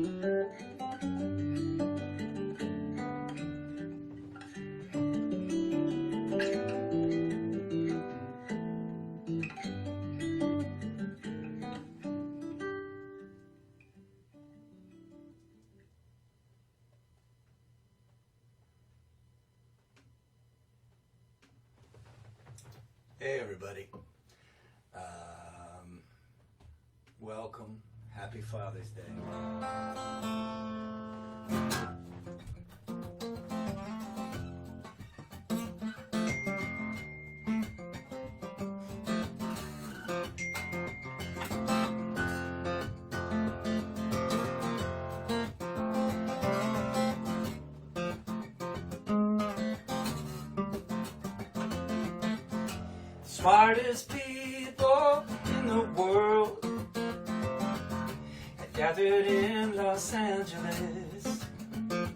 Hey everybody, welcome, happy Father's Day. Smartest people in the world had gathered in Los Angeles to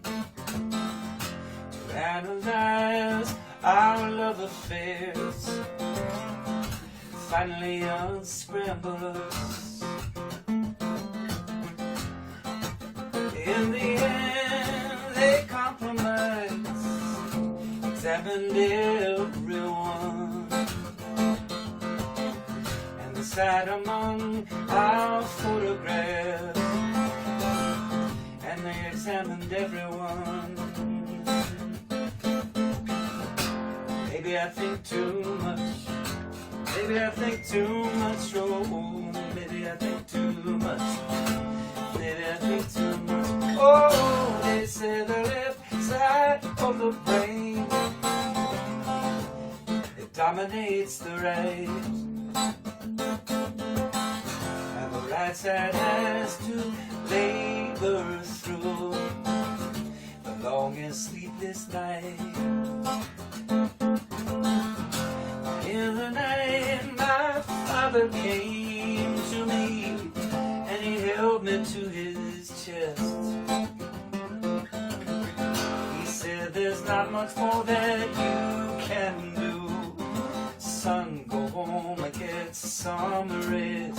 analyze our love affairs, finally unscramble us. In the end, they compromised, examined everyone, sat among our photographs, and they examined everyone. Maybe I think too much, maybe I think too much, oh, maybe I think too much, maybe I think too much. Oh, they say the left side of the brain, it dominates the right. Right side has to labor through the longest sleepless night. In the night my father came to me and he held me to his chest. He said, there's not much more that you can do, son, go home and get some rest.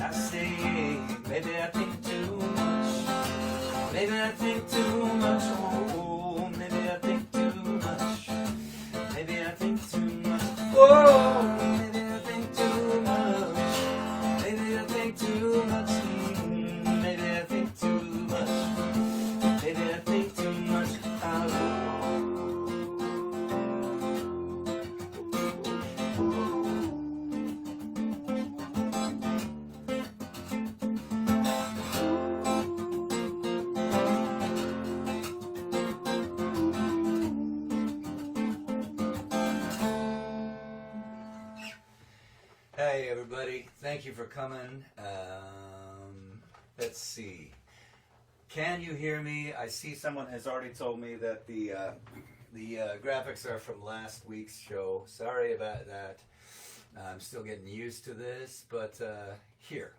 I say, maybe I think too much, maybe I think too much, oh, maybe I think too much, maybe I think too much, oh, maybe I think too much, maybe I think too much, maybe I think too much, maybe I think too much, Hey everybody, thank you for coming. Let's see. Can you hear me? I see someone has already told me that the graphics are from last week's show. Sorry about that. I'm still getting used to this, but here.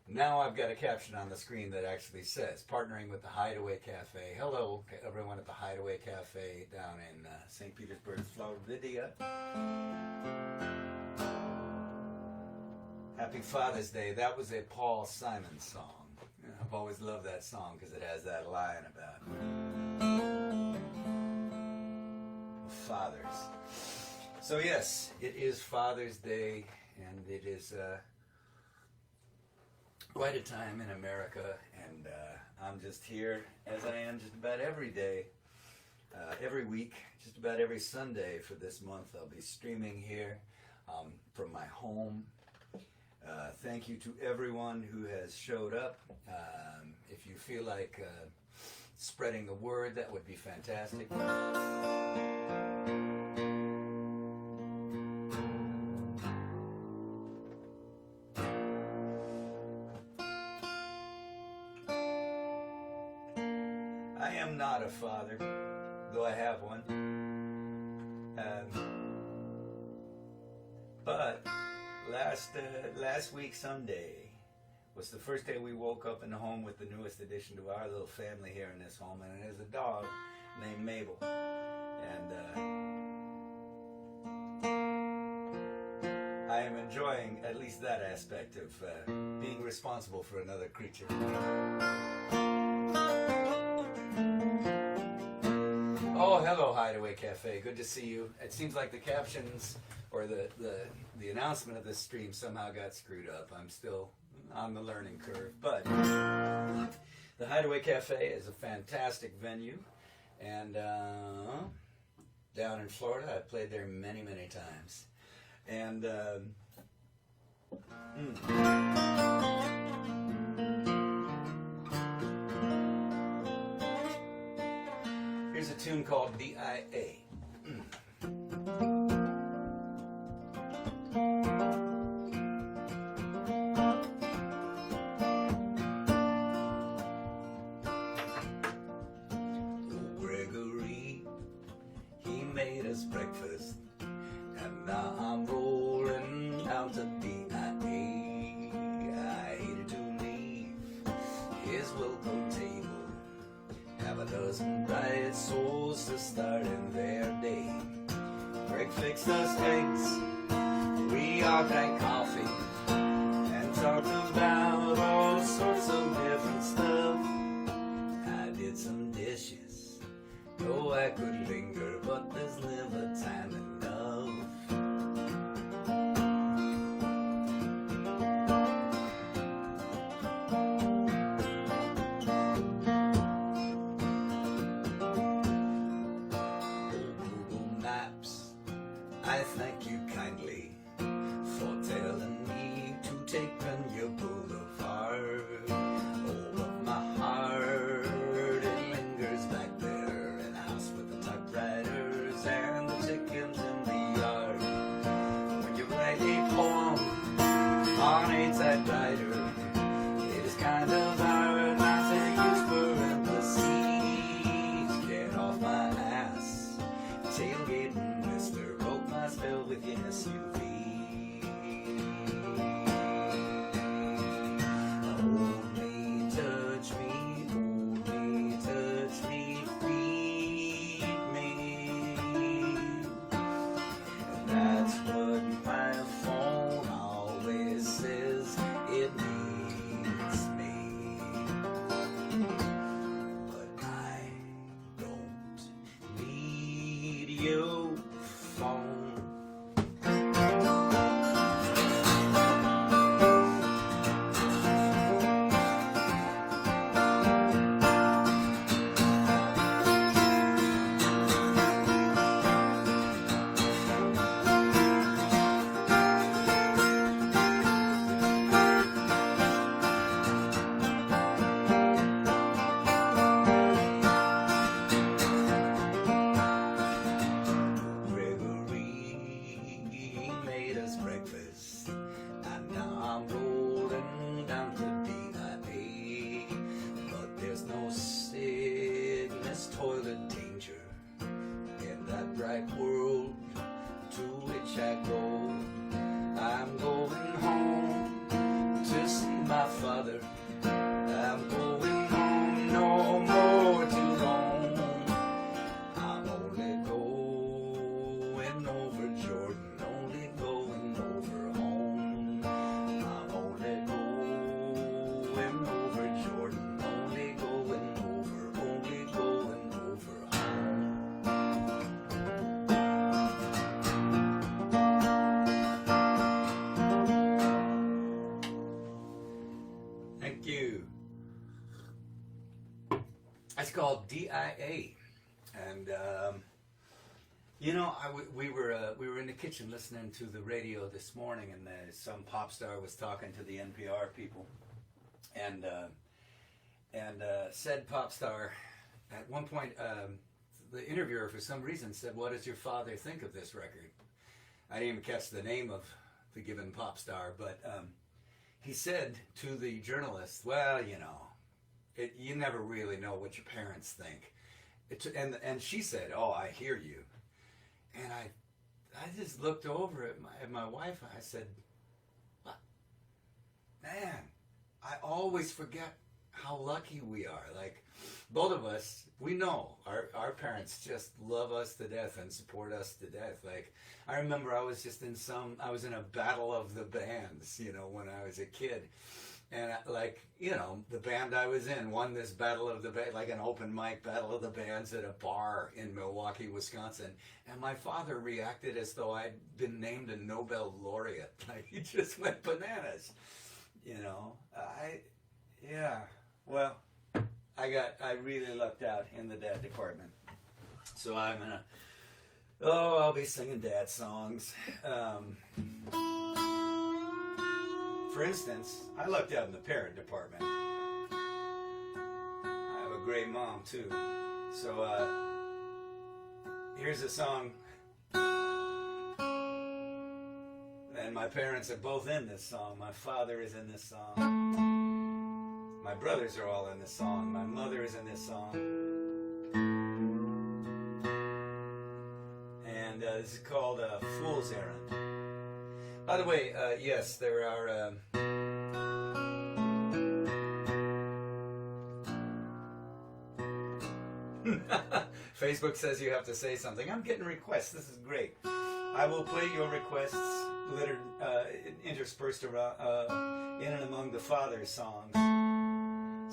Now I've got a caption on the screen that actually says, partnering with the Hideaway Cafe. Hello, everyone at the Hideaway Cafe down in St. Petersburg, Florida. Happy Father's Day. That was a Paul Simon song. I've always loved that song because it has that line about fathers. So yes, it is Father's Day, and it is quite a time in America, and I'm just here, as I am just about every day, every week, just about every Sunday for this month. I'll be streaming here from my home. Thank you to everyone who has showed up. If you feel like spreading the word, that would be fantastic. I am not a father, though I have one. But last week Sunday was the first day we woke up in the home with the newest addition to our little family here in this home, and it is a dog named Mabel. And I am enjoying at least that aspect of being responsible for another creature. Oh, hello, Hideaway Cafe. Good to see you. It seems like the captions or the announcement of this stream somehow got screwed up. I'm still on the learning curve. But the Hideaway Cafe is a fantastic venue. And down in Florida, I've played there many, many times. And here's a tune called D.I.A. Gregory, he made us breakfast, and now I'm rolling down to D.I.A. I hated to leave his welcome table. Have a dozen bright souls to start in their day. Greg fixed us eggs, we all drank coffee, and talked about all sorts of different stuff. I did some dishes, though I could linger, but there's never time enough. I thank you kindly for telling me to take Pena Boulevard. Oh, but my heart, it lingers back there in a house with the typewriters and the chickens in the yard. When you write a poem on a typewriter, it is kind of hard not to use parentheses. Get off my ass, tailgating, mister. Spell with your SUV. Hold me, touch me, feed me. And that's what my phone always says, it needs me. But I don't need your phone. World to which I go, I'm going home to see my father. I'm going home, no more to roam. I'm only going over Jordan, only going over home. I'm only going over Jordan, only going over home. Thank you. It's called D.I.A. And you know, we were in the kitchen listening to the radio this morning, and some pop star was talking to the NPR people, and said pop star at one point, the interviewer for some reason said, "What does your father think of this record?" I didn't even catch the name of the given pop star, but he said to the journalist, "Well, you know, you never really know what your parents think." And she said, "Oh, I hear you." And I just looked over at my wife, and I said, "Man, I always forget how lucky we are. Like, both of us, we know our parents just love us to death and support us to death. Like, I remember I was in a battle of the bands, when I was a kid. And the band I was in won this battle of the band, like an open mic battle of the bands at a bar in Milwaukee, Wisconsin. And my father reacted as though I'd been named a Nobel laureate. Like, he just went bananas. I really lucked out in the dad department. So I'll be singing dad songs. For instance, I lucked out in the parent department. I have a great mom too. So here's a song, and my parents are both in this song. My father is in this song. My brothers are all in this song. My mother is in this song. And this is called Fool's Errand. By the way, yes, there are... Facebook says you have to say something. I'm getting requests. This is great. I will play your requests interspersed around, in and among the Father's songs.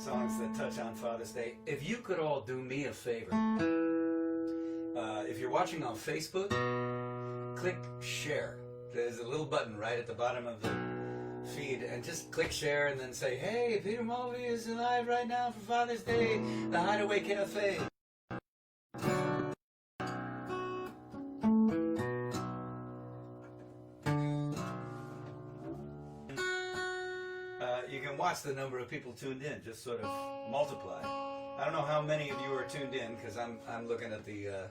Songs that touch on Father's Day. If you could all do me a favor, if you're watching on Facebook, click share. There's a little button right at the bottom of the feed, and just click share and then say, hey, Peter Mulvey is live right now for Father's Day, the Hideaway Cafe. You can watch the number of people tuned in, just sort of multiply. I don't know how many of you are tuned in, because I'm looking at the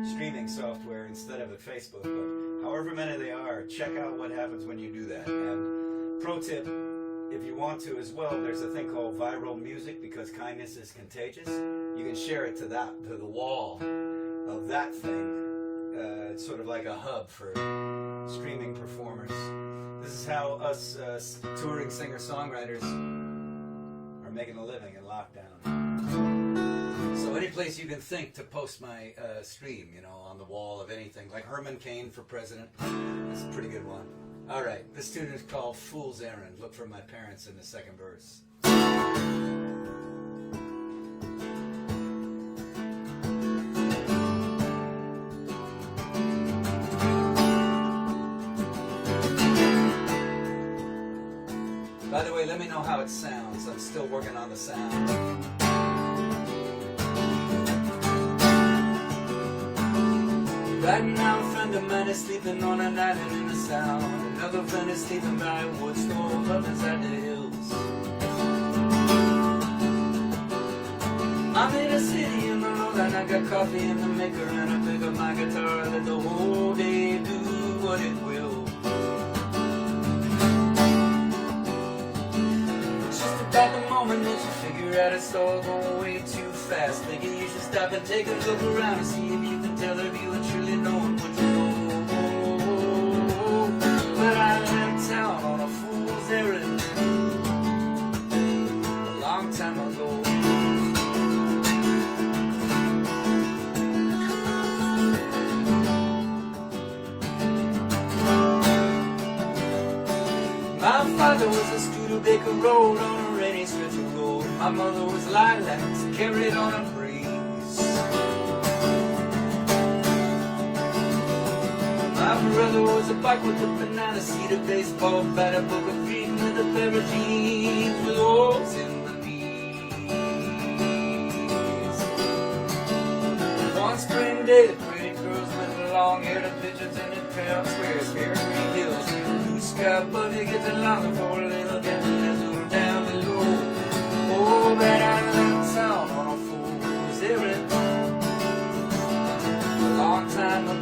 streaming software instead of at Facebook, but however many they are, check out what happens when you do that. And pro tip, if you want to as well, there's a thing called viral music, because kindness is contagious. You can share it to the wall of that thing. It's sort of like a hub for streaming performers. This is how us touring singer-songwriters are making a living in lockdown. So any place you can think to post my stream, on the wall of anything, like Herman Cain for president, that's a pretty good one. All right, this tune is called Fool's Errand. Look for my parents in the second verse. By the way, let me know how it sounds. I'm still working on the sound. Right now a friend of mine is sleeping on an island in the Sound. Another friend is sleeping by a wood stove up inside the hills. I'm in a city in the road and I got coffee in the maker, and I pick up my guitar and let the whole day do what it will. Just about the moment that you figure out it's all going way too fast, thinking you should stop and take a look around and see if you can tell if you are truly knowing what you know. But I left town on a fool's errand a long time ago. My father was a Studebaker road on a rainy stretch of road. My mother was lilacs carried on a breeze. My brother was a bike with a banana seat, a baseball bat, a book of green with a pair of jeans with holes in the knees. One spring day, the pretty girls with the long hair, the pigeons in the town squares, here in Green Hills. Blue sky above you gets longing for a little dazzle down below. Oh, but I left town on a fool's errand a long time ago.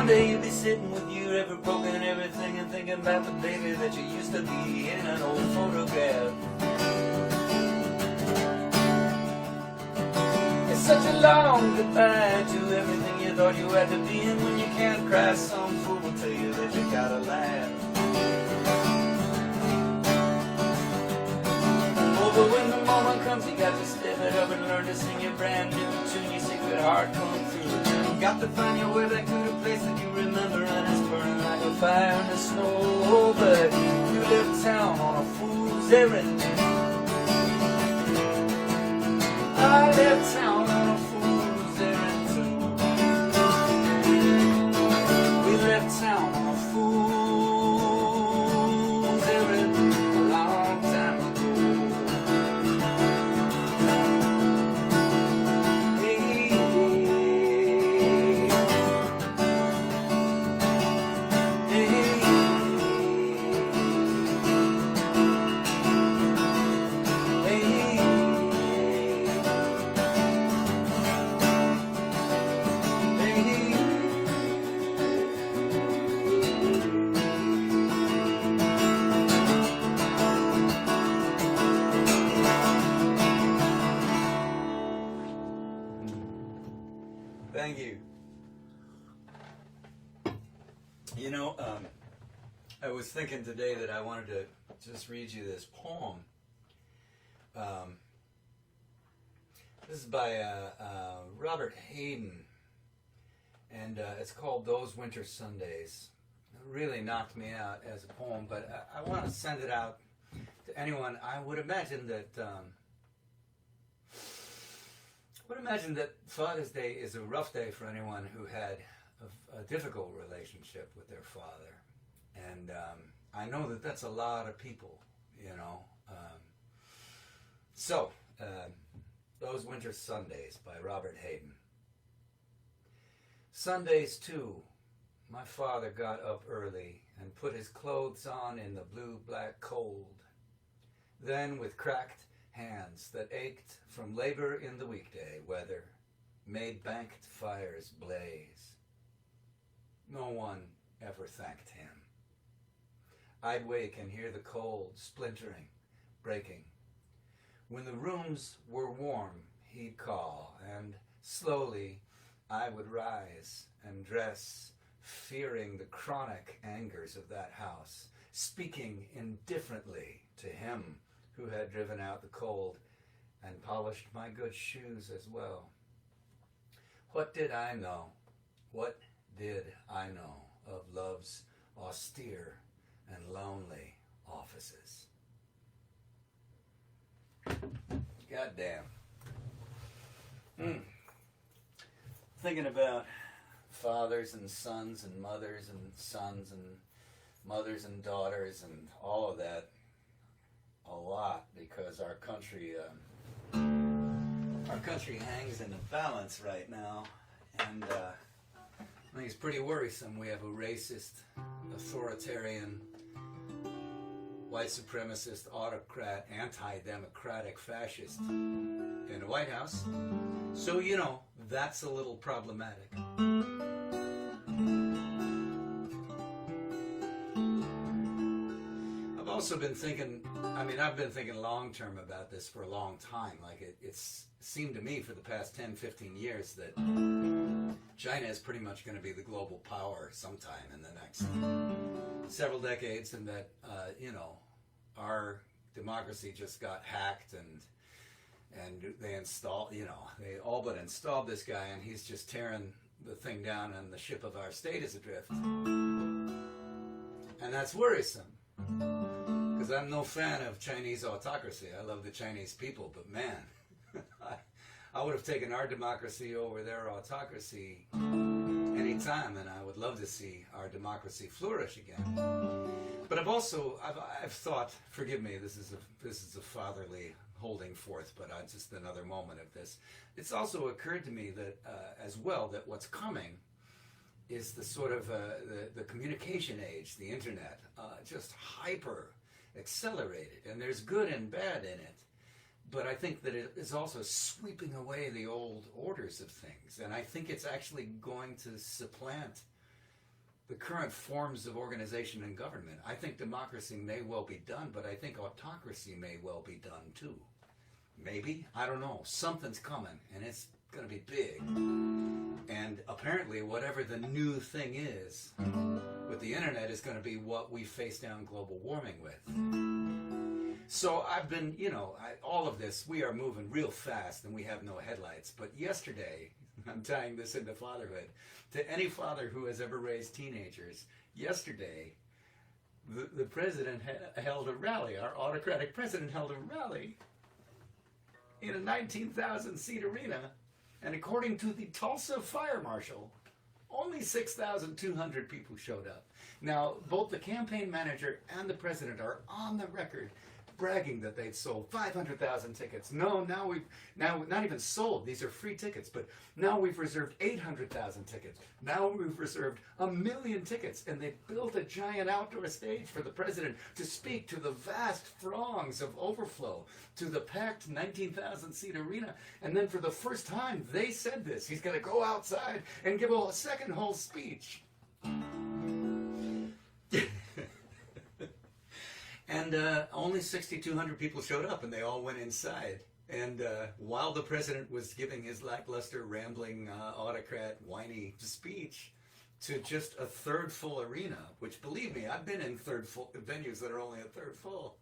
Someday you'll be sitting with your ever broken everything and thinking about the baby that you used to be in an old photograph. It's such a long goodbye to everything you thought you had to be, and when you can't cry, some fool will tell you that you gotta laugh. Oh, but when the moment comes, you got to step it up and learn to sing your brand new tune, your secret heart come through. You got to find your way back to the place that you remember, and it's burning like a fire in the snow. But you left town on a fool's errand. I left town on a fool's errand too. We left town on a fool's errand a long time ago. Hey, hey, hey, hey. Thank you. You know, I was thinking today that I wanted to just read you this poem. This is by Robert Hayden, and it's called Those Winter Sundays. It really knocked me out as a poem, but I want to send it out to anyone. I would imagine that Father's Day is a rough day for anyone who had a difficult relationship with their father. And I know that that's a lot of people, you know. Those Winter Sundays by Robert Hayden. Sundays, too, my father got up early and put his clothes on in the blue-black cold. Then, with cracked hands that ached from labor in the weekday weather, made banked fires blaze. No one ever thanked him. I'd wake and hear the cold splintering, breaking. When the rooms were warm, he'd call, and slowly I would rise and dress, fearing the chronic angers of that house, speaking indifferently to him who had driven out the cold and polished my good shoes as well. What did I know? What did I know of love's austere and lonely offices? Goddamn. Thinking about fathers and sons and mothers and sons and mothers and daughters and all of that a lot, because our country hangs in a balance right now, and I think it's pretty worrisome. We have a racist, authoritarian, white supremacist, autocrat, anti-democratic fascist in the White House. So, you know, that's a little problematic. I've also been thinking, I've been thinking long-term about this for a long time. Like, it's seemed to me for the past 10, 15 years that China is pretty much going to be the global power sometime in the next several decades, and that, our democracy just got hacked, and they they all but installed this guy, and he's just tearing the thing down, and the ship of our state is adrift. And that's worrisome, because I'm no fan of Chinese autocracy. I love the Chinese people, but man, I would have taken our democracy over their autocracy any time, and I would love to see our democracy flourish again. But I've thought, forgive me, this is a fatherly holding forth, but just another moment of this. It's also occurred to me that as well, that what's coming is the sort of the communication age, the internet, just hyper accelerated, and there's good and bad in it. But I think that it is also sweeping away the old orders of things, and I think it's actually going to supplant the current forms of organization and government. I think democracy may well be done, but I think autocracy may well be done too. Maybe, I don't know. Something's coming, and it's going to be big. And apparently, whatever the new thing is with the internet is going to be what we face down global warming with. So I've been, all of this, we are moving real fast and we have no headlights. But yesterday, I'm tying this into fatherhood, to any father who has ever raised teenagers, yesterday, the president held a rally, our autocratic president held a rally in a 19,000-seat arena. And according to the Tulsa Fire Marshal, only 6,200 people showed up. Now, both the campaign manager and the president are on the record bragging that they'd sold 500,000 tickets. No, now not even sold. These are free tickets, but now we've reserved 800,000 tickets. Now we've reserved 1 million tickets, and they've built a giant outdoor stage for the president to speak to the vast throngs of overflow, to the packed 19,000-seat arena. And then for the first time, they said this. He's going to go outside and give a second whole speech. And only 6,200 people showed up, and they all went inside. And while the president was giving his lackluster, rambling, autocrat, whiny speech to just a third full arena, which, believe me, I've been in third full venues that are only a third full,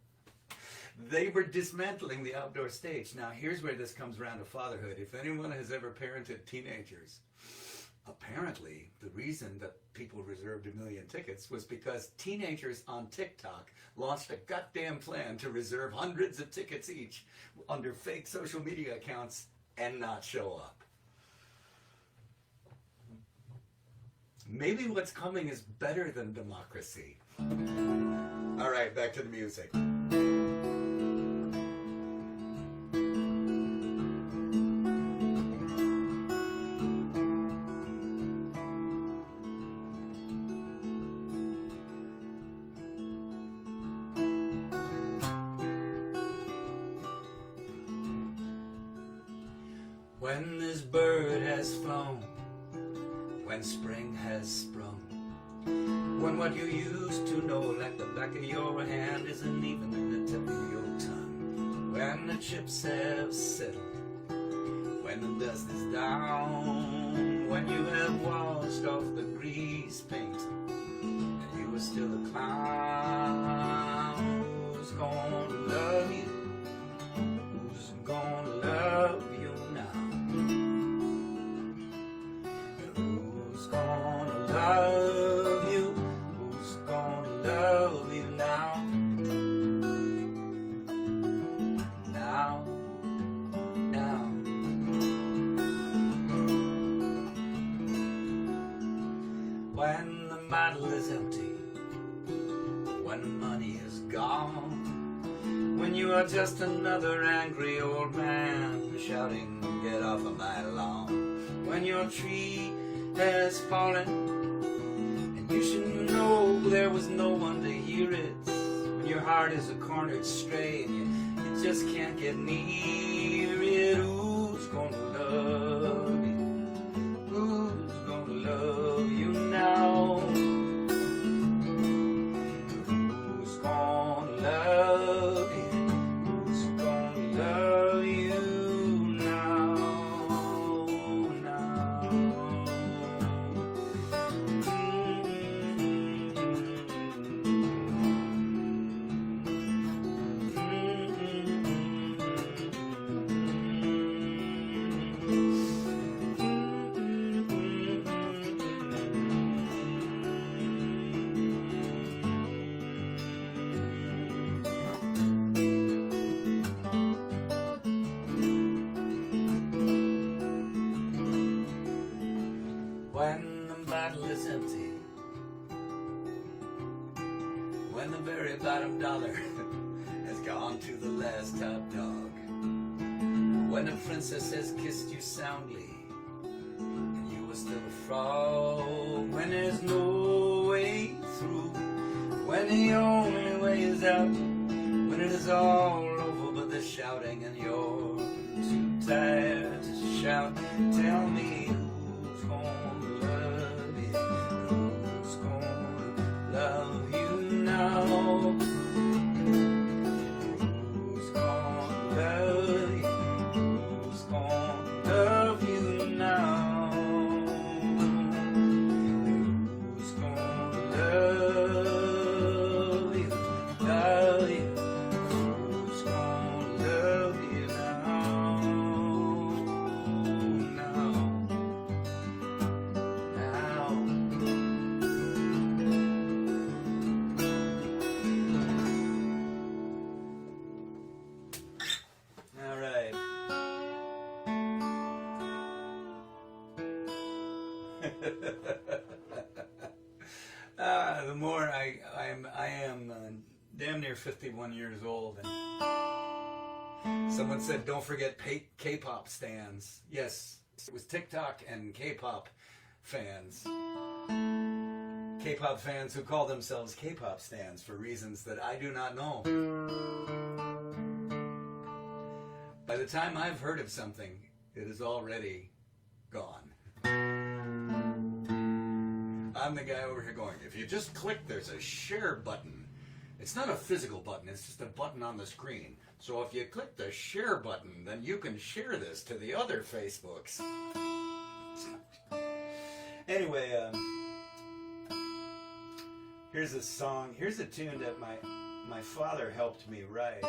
they were dismantling the outdoor stage. Now, here's where this comes around to fatherhood. If anyone has ever parented teenagers, apparently the reason that people reserved 1 million tickets was because teenagers on TikTok launched a goddamn plan to reserve hundreds of tickets each under fake social media accounts and not show up. Maybe what's coming is better than democracy. All right, back to the music. When this bird has flown, when spring has sprung, when what you used to know like the back of your hand isn't even in the tip of your tongue, when the chips have settled, when the dust is down, when you have washed off the grease paint and you are still a clown, who's gonna love you? Who's gonna love you now? Who's gonna love you? Who's gonna love you now? Now, now. When the bottle is empty, when the money is gone, when you are just another angry old man shouting, "Get off of my lawn," when your tree has fallen and you should know there was no one to hear it, when your heart is a cornered stray and you just can't get near it, who's gonna love you? Who's gonna love you now? Who's gonna love you? Who's gonna love you now? When the bottle is empty, when the very bottom dollar has gone to the last top dog, when the princess has kissed you soundly and you are still a frog, when there's no way through, when the only way is out, when it is all over but the shouting and you're too tired to shout, tell me who's gonna love you, who's gonna The more I am damn near 51 years old, and someone said, "Don't forget K-pop stands." Yes, it was TikTok and K-pop fans. K-pop fans who call themselves K-pop stands for reasons that I do not know. By the time I've heard of something, it is already gone. I'm the guy over here going, if you just click, there's a share button. It's not a physical button, it's just a button on the screen. So if you click the share button, then you can share this to the other Facebooks. Anyway, here's a song, here's a tune that my father helped me write.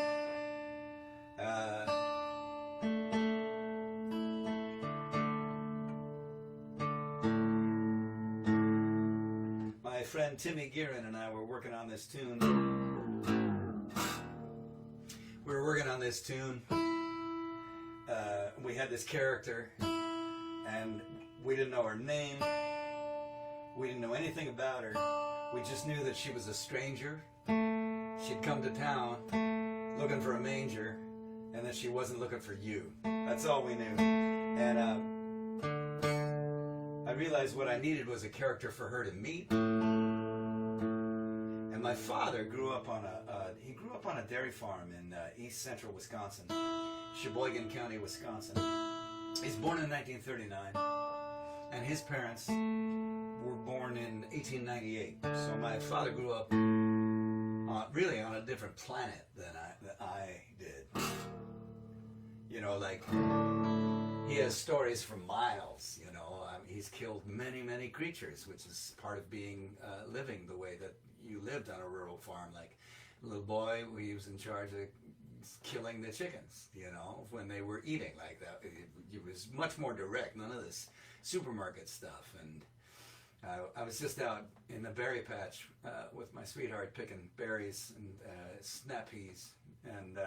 My friend Timmy Guerin and I were working on this tune. We had this character, and we didn't know her name. We didn't know anything about her. We just knew that she was a stranger. She'd come to town looking for a manger, and that she wasn't looking for you. That's all we knew. And I realized what I needed was a character for her to meet. And my father grew up on a dairy farm in east central Wisconsin, Sheboygan County, Wisconsin. He's born in 1939, and his parents were born in 1898. So my father grew up really on a different planet than I did. You know, like, he has stories for miles, you know. He's killed many, many creatures, which is part of being living the way that you lived on a rural farm. Like, a little boy, he was in charge of killing the chickens, you know, when they were eating like that. It was much more direct, none of this supermarket stuff. And I was just out in the berry patch with my sweetheart picking berries and snap peas and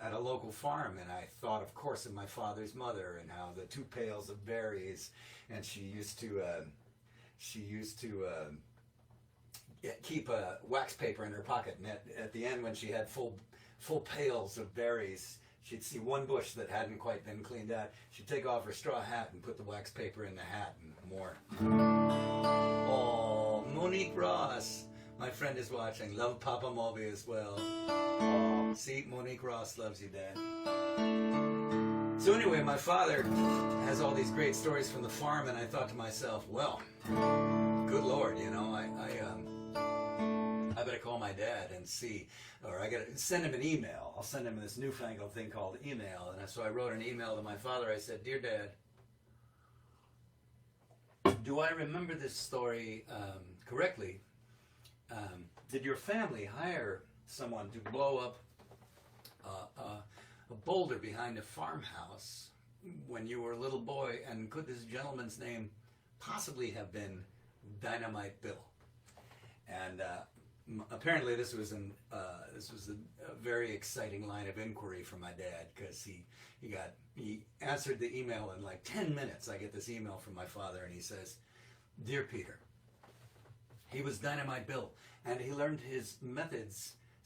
at a local farm, and I thought, of course, of my father's mother and how the 2 pails of berries, and she used to keep a wax paper in her pocket, and at the end, when she had full pails of berries, she'd see one bush that hadn't quite been cleaned out. She'd take off her straw hat and put the wax paper in the hat and more. Oh, Monique Ross, my friend, is watching. Love Papa Mulvey as well. Oh, see, Monique Ross loves you, Dad. So anyway, my father has all these great stories from the farm, and I thought to myself, well, good Lord, you know, I better call my dad and see, or I gotta send him an email. I'll send him this newfangled thing called email. And so I wrote an email to my father. I said, "Dear Dad, do I remember this story correctly? Did your family hire someone to blow up a boulder behind a farmhouse when you were a little boy? And could this gentleman's name possibly have been Dynamite Bill?" And apparently this was a very exciting line of inquiry for my dad, because he answered the email in like 10 minutes. I get this email from my father, and he says, "Dear Peter, he was Dynamite Bill, and he learned his methods /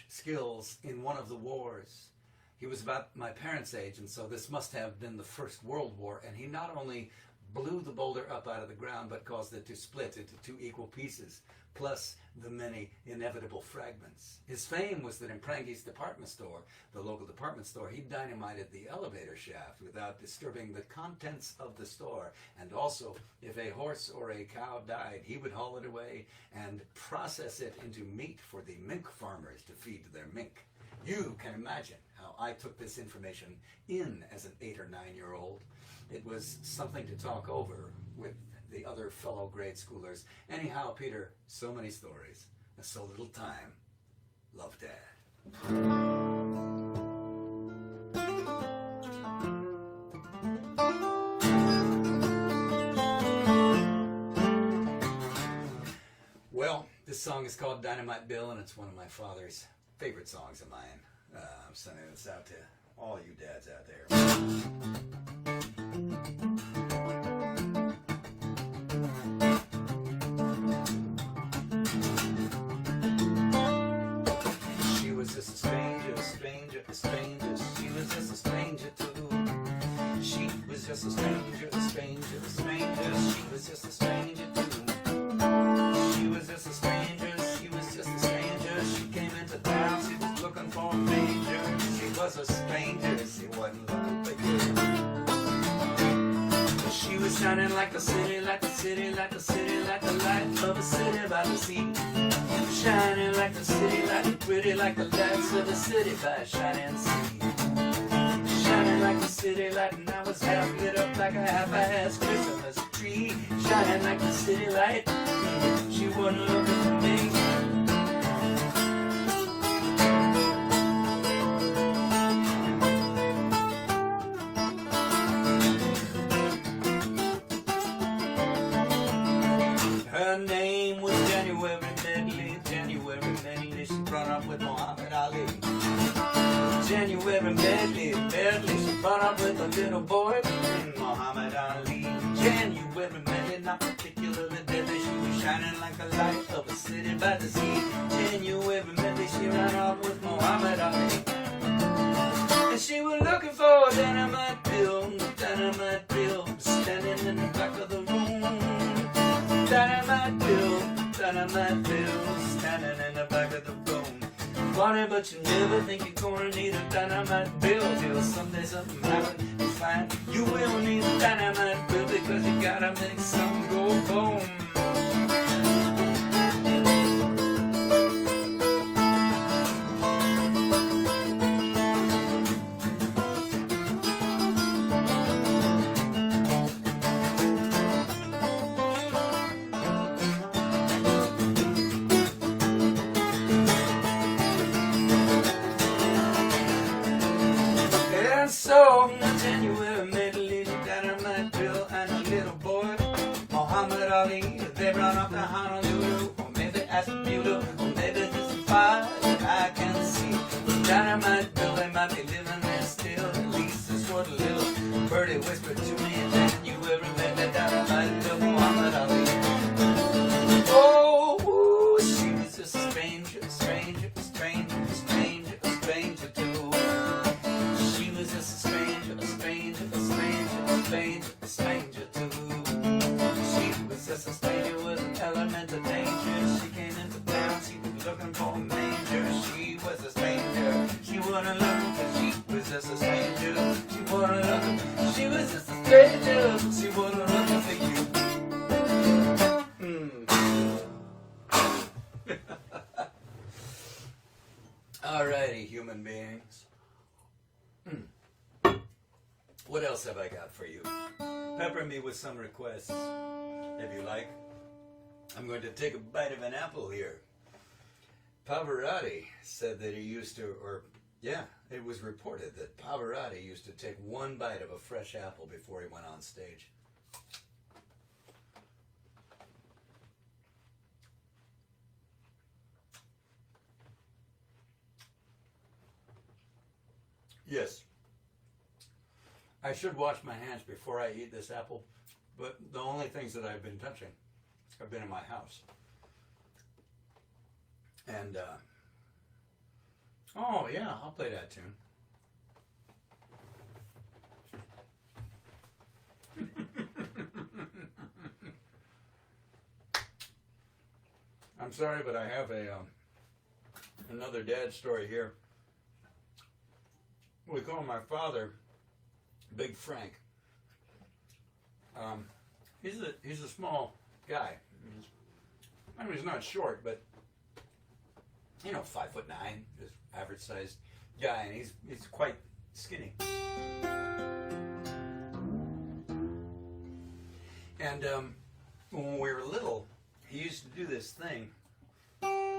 skills in one of the wars. He was about my parents' age, and so this must have been the First World War, and he not only blew the boulder up out of the ground, but caused it to split into 2 equal pieces, plus the many inevitable fragments. His fame was that in Pranky's department store, the local department store, he dynamited the elevator shaft without disturbing the contents of the store. And also, if a horse or a cow died, he would haul it away and process it into meat for the mink farmers to feed to their mink." You can imagine how I took this information in as an 8 or 9-year-old. It was something to talk over with the other fellow grade schoolers. Anyhow, Peter, so many stories and so little time. Love, Dad. Well, this song is called Dynamite Bill, and it's one of my father's favorite songs of mine. I'm sending this out to all you dads out there. was just a stranger, a stranger, a stranger. She was just a stranger too. She was just a stranger, she was just a stranger. She came into town, she was looking for a manger. She was a stranger, she wasn't like you. She was shining like the city, like the city, like the city, like the light of a city by the sea. Shining like the city, like the pretty, like the lights of the city by a shining sea. Shining like the city light, and I was half lit up like a half-assed Christmas tree. Shining like the city light, she wasn't looking for me. Her name was January Medley, January Medley. She brought up with Muhammad Ali. January Medley, Medley. She brought up with a little boy named Muhammad Ali. January Medley, not particularly deadly. She was shining like the light of a city by the sea. January Medley, she ran off with Muhammad Ali. And she was looking for a dynamite bill, standing in the back of the room. Dynamite bill, standing in the back of the room. Funny, but you never think you're gonna need a dynamite bill till someday something happens. You find you will need a dynamite bill because you gotta make something go boom. So, January Medley, dynamite bill, and a little boy, Muhammad Ali. They run up to Honolulu, or maybe Aspetuo, or maybe just a fire that I can see. Dynamite bill, they might be living there still. At least that's what a little birdie whispered to me. January Medley, dynamite bill, Muhammad Ali. Oh, she was just a stranger, a stranger, a stranger, a stranger, a stranger too. Just a stranger, a stranger, a stranger, a stranger, a stranger too. She was just a stranger with an element of danger. She came into town, she was looking for a manger. She was a stranger, she wasn't looking for, she was just a stranger. She wasn't looking, she was just a stranger. She wasn't looking for you. Alrighty, human beings. What else have I got for you? Pepper me with some requests, if you like. I'm going to take a bite of an apple here. Pavarotti said that he used to, it was reported that Pavarotti used to take one bite of a fresh apple before he went on stage. Yes. I should wash my hands before I eat this apple, but the only things that I've been touching have been in my house. And, oh yeah, I'll play that tune. I'm sorry, but I have another dad story here. We call my father Big Frank. He's a small guy. He's not short, but 5'9", just average sized guy, and he's quite skinny. And when we were little, he used to do this thing.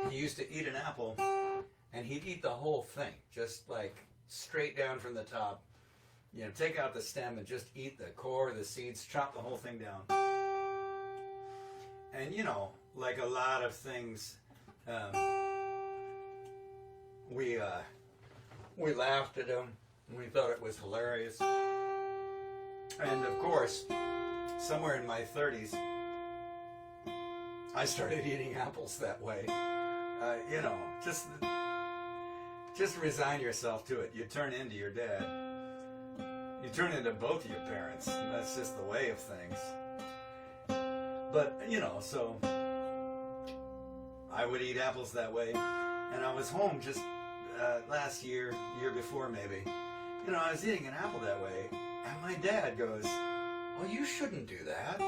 He used to eat an apple, and he'd eat the whole thing, just like straight down from the top. Take out the stem and just eat the core, the seeds, chop the whole thing down. And like a lot of things, we laughed at him, and we thought it was hilarious. And of course, somewhere in my 30s, I started eating apples that way. Just resign yourself to it. You turn into your dad. You turn into both your parents. That's just the way of things. But, you know, so I would eat apples that way. And I was home just last year before maybe. You know, I was eating an apple that way. And my dad goes, well, you shouldn't do that.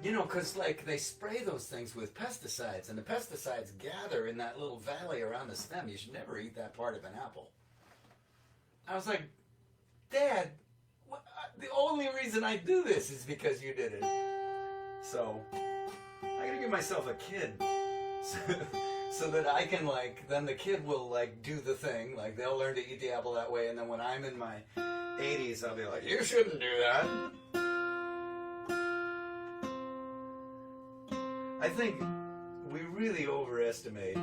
You know, because, like, they spray those things with pesticides, and the pesticides gather in that little valley around the stem. You should never eat that part of an apple. I was like, Dad, the only reason I do this is because you did it. So, I gotta give myself a kid. So that I can, like, then the kid will, like, do the thing. Like, they'll learn to eat the apple that way, and then when I'm in my 80s, I'll be like, you shouldn't do that. I think we really overestimate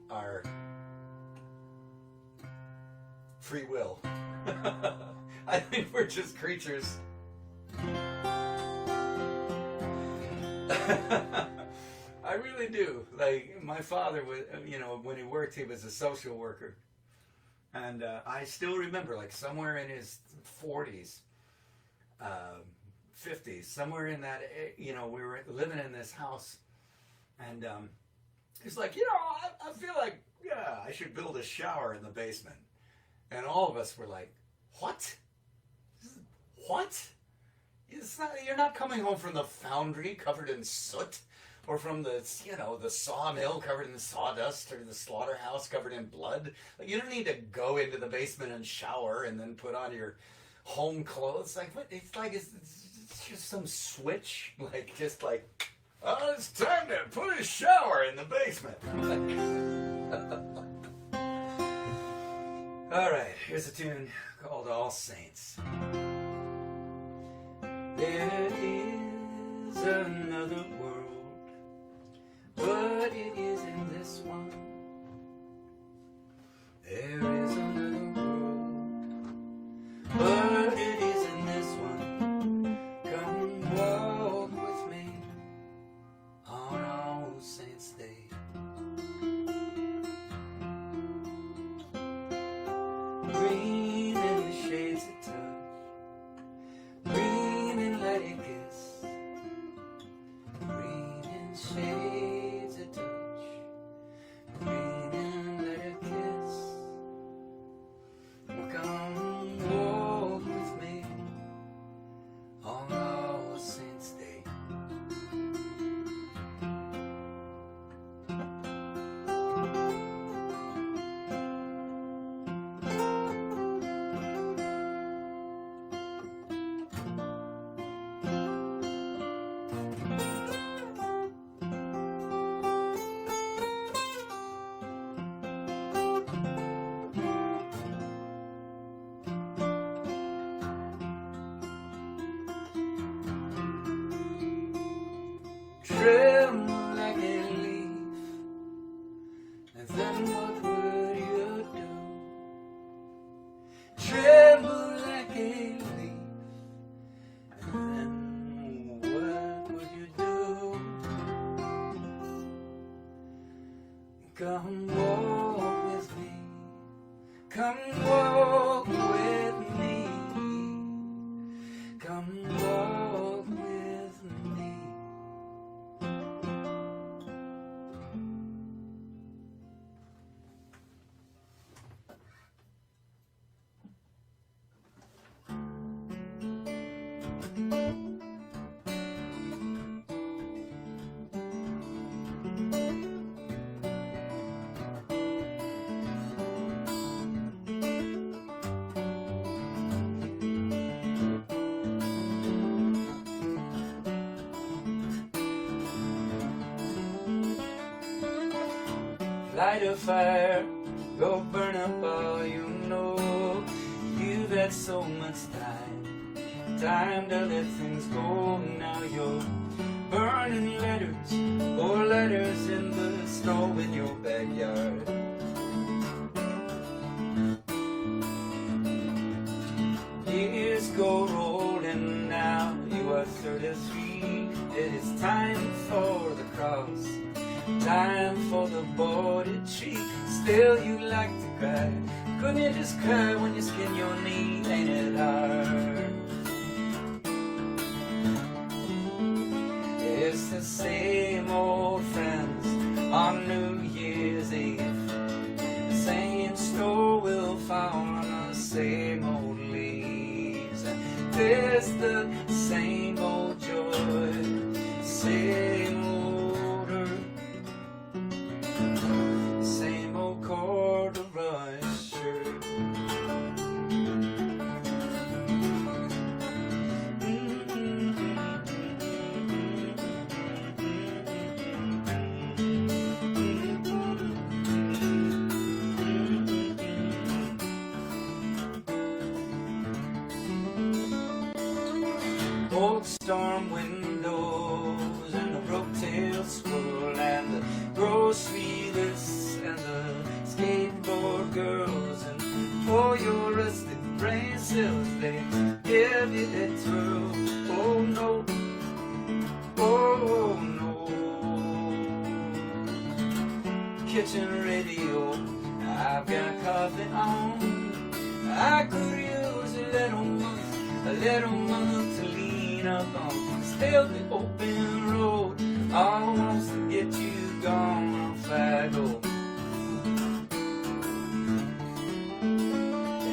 our free will. I think we're just creatures. I really do. Like, my father was, you know, when he worked, he was a social worker. And I still remember, like, somewhere in his 40s, 50s, somewhere in that, you know, we were living in this house, and he's like, you know, I feel like, yeah, I should build a shower in the basement. And all of us were like, what? What? It's not, you're not coming home from the foundry covered in soot, or from the, you know, the sawmill covered in sawdust, or the slaughterhouse covered in blood. Like, you don't need to go into the basement and shower and then put on your home clothes. Like, what? It's like, it's just some switch. Like, just like, oh, it's time to put a shower in the basement. All right, here's a tune called All Saints. There is another world, but it isn't this one. There is another world, but it isn't this one. Come walk with me on All Saints' Day. Green in the shades of touch, green in let it kiss, green in shades of touch, green in let it kiss. Come walk with me on All Saints' Day. Tremble like a leaf, and then what would you do? Tremble like a leaf, and then what would you do? Come walk with me, come walk with me, come walk with me. Light a fire, go burn up all you know. You've had so much time to let things go. Now you're burning letters, or letters in the snow in your backyard. Years go rolling, now you are 33. It is time for the cross, time for the bordered cheek. Still you like to cry. Couldn't you just cry when you skin your knee? Ain't it hard? It's the same old friends on New Year's Eve. The same store will fall on the same old leaves. And there's the same old joy, same old hurt, same old corduroy shirt. Old storm windows and the broke-tailed squirrel and the grocery lists and the skateboard girls, and for your rusted brain cells they give you a twirl. Oh no, oh no. Kitchen radio, I've got coffee on. I could use a little month to lean up on. Still the open road, all wants to get you gone off I go.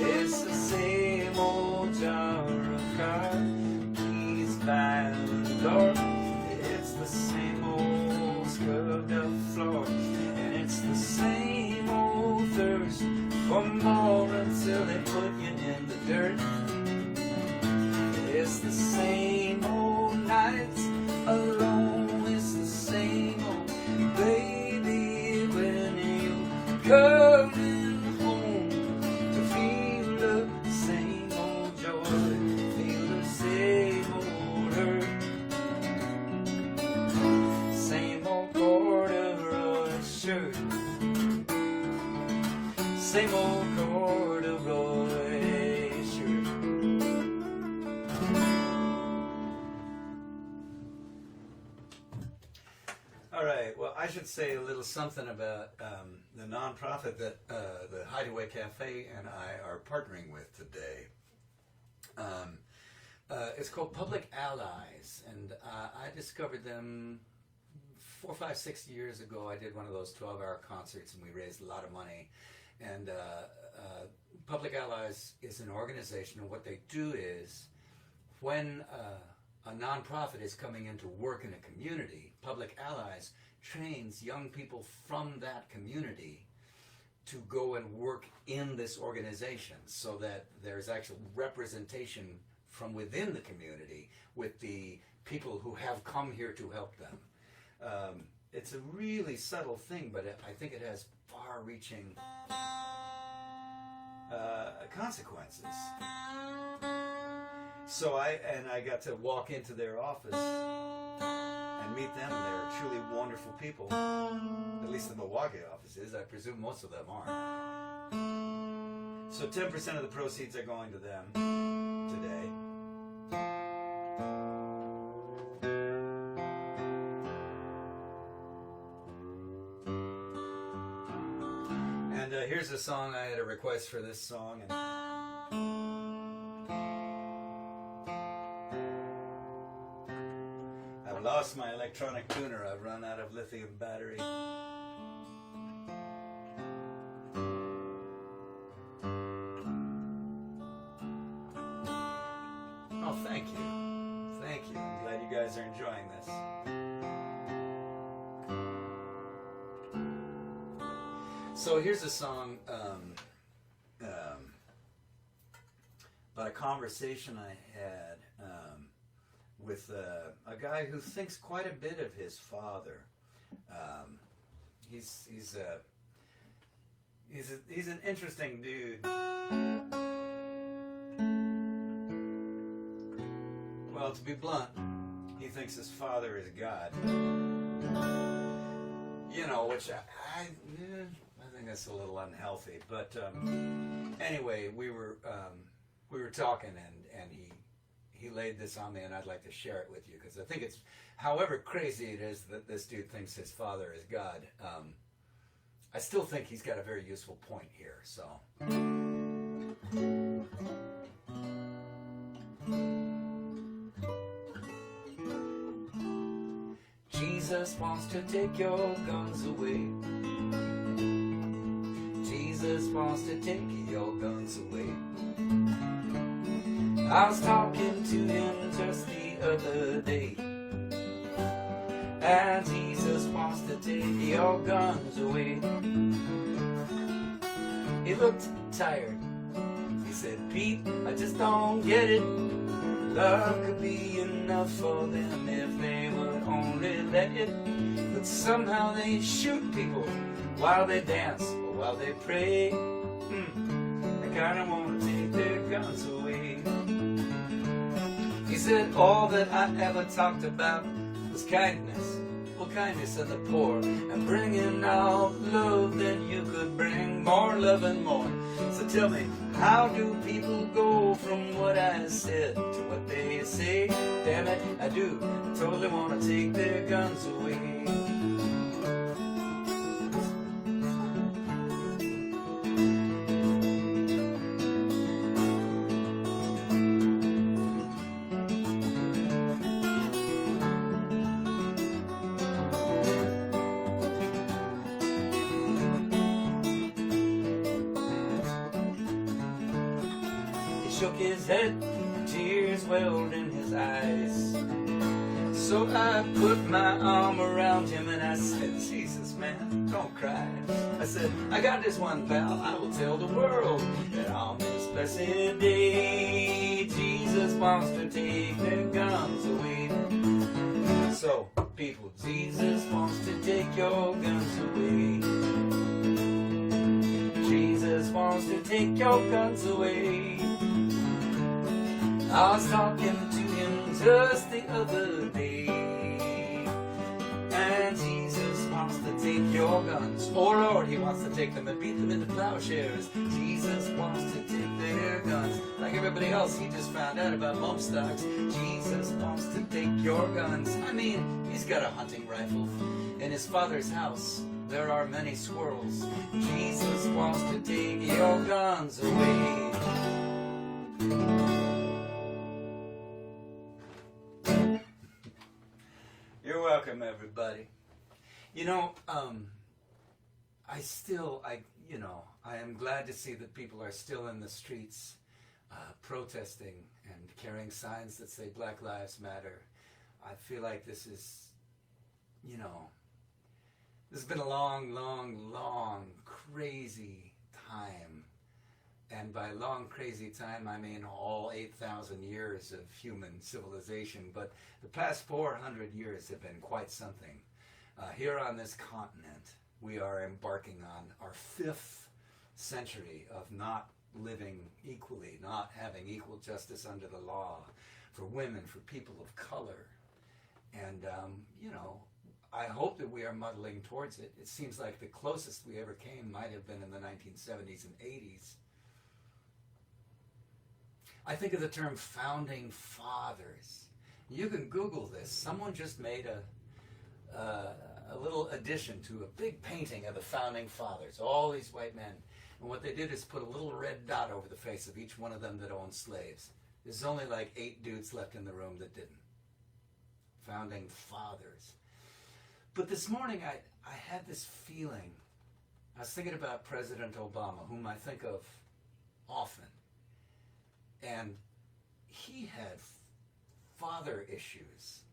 It's the same old jar of cards, keys by the door. It's the same old scrubbed up floor, and it's the same old thirst for more until they put you in the dirt. It's the same old nights alone. It's the same old baby when you coming home to feel the same old joy, feel the same old hurt, same old corduroy shirt, same old corduroy shirt. All right. Well, I should say a little something about the nonprofit that the Hideaway Cafe and I are partnering with today. It's called Public Allies, and I discovered them 4, 5, 6 years ago. I did one of those 12-hour concerts, and we raised a lot of money. And Public Allies is an organization, and what they do is when a nonprofit is coming into work in a community, Public Allies trains young people from that community to go and work in this organization so that there's actual representation from within the community with the people who have come here to help them. It's a really subtle thing, but I think it has far-reaching consequences. So I got to walk into their office and meet them, and they're truly wonderful people. At least the Milwaukee office is. I presume most of them are. So 10% of the proceeds are going to them today. And here's a song. I had a request for this song, and I've lost my electronic tuner. I've run out of lithium battery. Oh, thank you. Thank you. I'm glad you guys are enjoying this. So here's a song About a conversation I had with a guy who thinks quite a bit of his father. He's an interesting dude. Well, to be blunt, he thinks his father is God. You know, which I think that's a little unhealthy. But anyway, we were talking, and he laid this on me, and I'd like to share it with you because I think it's, however crazy it is that this dude thinks his father is God, I still think he's got a very useful point here. So. Jesus wants to take your guns away. Jesus wants to take your guns away. I was talking to him just the other day, and Jesus wants to take your guns away. He looked tired. He said, Pete, I just don't get it. Love could be enough for them if they would only let it. But somehow they shoot people while they dance or while they pray. I kinda wanna take their guns away. He said all that I ever talked about was kindness. Well, kindness of the poor, and bringing out love that you could bring, more love and more. So tell me, how do people go from what I said to what they say? Damn it, I do. I totally want to take their guns away. Shook his head, tears welled in his eyes. So I put my arm around him and I said, Jesus, man, don't cry. I said, I got this one, pal, I will tell the world that on this blessed day, Jesus wants to take their guns away. So, people, Jesus wants to take your guns away. Jesus wants to take your guns away. I was talking to him just the other day, and Jesus wants to take your guns. Oh Lord, he wants to take them and beat them into plowshares. Jesus wants to take their guns. Like everybody else, he just found out about bump stocks. Jesus wants to take your guns. I mean, he's got a hunting rifle. In his father's house, there are many squirrels. Jesus wants to take your guns away. You're welcome, everybody. You know, I am glad to see that people are still in the streets protesting and carrying signs that say Black Lives Matter. I feel like this is, this has been a long, long, long, crazy time. And by long, crazy time, I mean all 8,000 years of human civilization. But the past 400 years have been quite something. Here on this continent, we are embarking on our 5th century of not living equally, not having equal justice under the law for women, for people of color. And, I hope that we are muddling towards it. It seems like the closest we ever came might have been in the 1970s and 80s. I think of the term founding fathers. You can Google this. Someone just made a little addition to a big painting of the founding fathers, all these white men. And what they did is put a little red dot over the face of each one of them that owned slaves. There's only like 8 dudes left in the room that didn't. Founding fathers. But this morning I had this feeling. I was thinking about President Obama, whom I think of often. And he had father issues,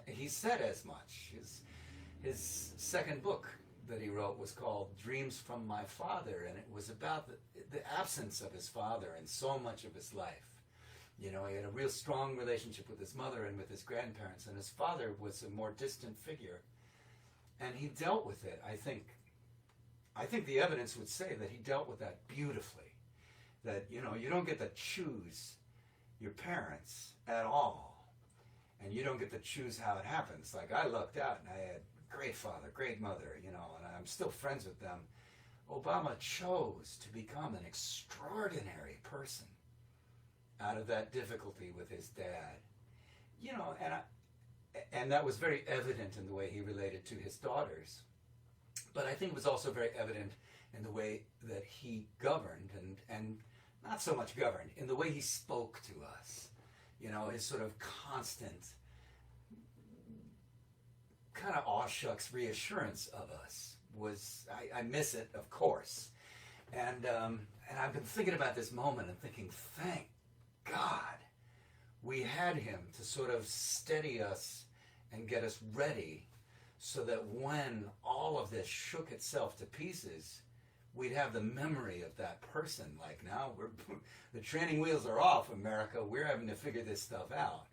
he said as much. His second book that he wrote was called Dreams from My Father, and it was about the absence of his father in so much of his life. He had a real strong relationship with his mother and with his grandparents, and his father was a more distant figure. And he dealt with it. I think the evidence would say that he dealt with that beautifully. That, you don't get to choose your parents at all. And you don't get to choose how it happens. Like, I lucked out and I had a great father, great mother, and I'm still friends with them. Obama chose to become an extraordinary person out of that difficulty with his dad. And that was very evident in the way he related to his daughters. But I think it was also very evident in the way that he governed, and not so much governed, in the way he spoke to us. You know, his sort of constant, kind of aw-shucks reassurance of us was, I miss it, of course. And I've been thinking about this moment and thinking, thank God we had him to sort of steady us and get us ready so that when all of this shook itself to pieces, we'd have the memory of that person. Like, now the training wheels are off, America. We're having to figure this stuff out.